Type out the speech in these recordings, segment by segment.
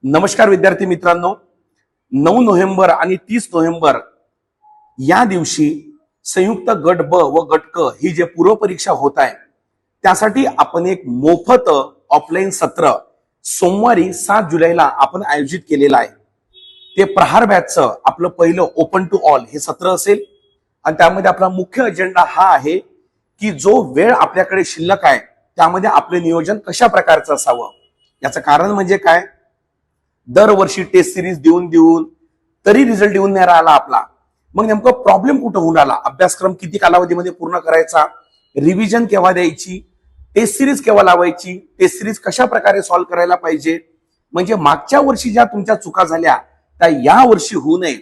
नमस्कार विद्यार्थी मित्रांनो, 9 नोव्हेंबर आणि 30 नोव्हेंबर या दिवशी संयुक्त गट ब व गट क ही जे पूर्व परीक्षा होत आहे त्यासाठी आपण एक मोफत ऑफलाईन सत्र सोमवारी 7 जुलैला आपण आयोजित केलेलं आहे। ते प्रहार बॅचचं आपलं पहिलं ओपन टू ऑल हे सत्र असेल आणि त्यामध्ये आपला मुख्य अजेंडा हा आहे की जो वेळ आपल्याकडे शिल्लक आहे त्यामध्ये आपले नियोजन कशा प्रकारचं असावं। याचं कारण म्हणजे काय, दरवर्षी टेस्ट सिरीज देऊन देऊन तरी रिझल्ट येऊन नाही राहिला आपला। मग नेमकं प्रॉब्लेम कुठं होऊन राहिला, अभ्यासक्रम किती कालावधीमध्ये पूर्ण करायचा, रिव्हिजन केव्हा द्यायची, टेस्ट सिरीज केव्हा लावायची, टेस्ट सिरीज कशा प्रकारे सॉल्व्ह करायला पाहिजे, म्हणजे मागच्या वर्षी ज्या तुमच्या चुका झाल्या त्या या वर्षी होऊ नये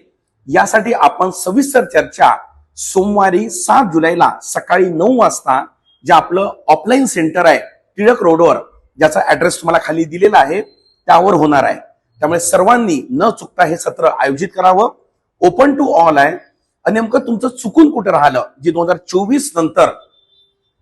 यासाठी आपण सविस्तर चर्चा सोमवारी 7 जुलैला सकाळी 9 वाजता जे आपलं ऑफलाईन सेंटर आहे टिळक रोडवर, ज्याचा ऍड्रेस तुम्हाला खाली दिलेला आहे त्यावर होणार आहे। त्यामुळे सर्वांनी न चुकता हे सत्र आयोजित करावं। ओपन टू ऑल आहे आणि नेमकं तुमचं चुकून कुठे राहिलं, जे 2024 नंतर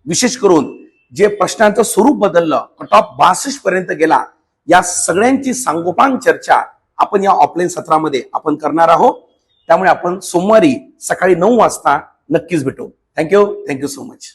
विशेष करून जे प्रश्नांचं स्वरूप बदललं, कट ऑफ 62 पर्यंत गेला, या सगळ्यांची सांगोपांग चर्चा आपण या ऑफलाईन सत्रामध्ये आपण करणार आहोत। त्यामुळे आपण सोमवारी सकाळी 9 वाजता नक्कीच भेटू। Thank you so much.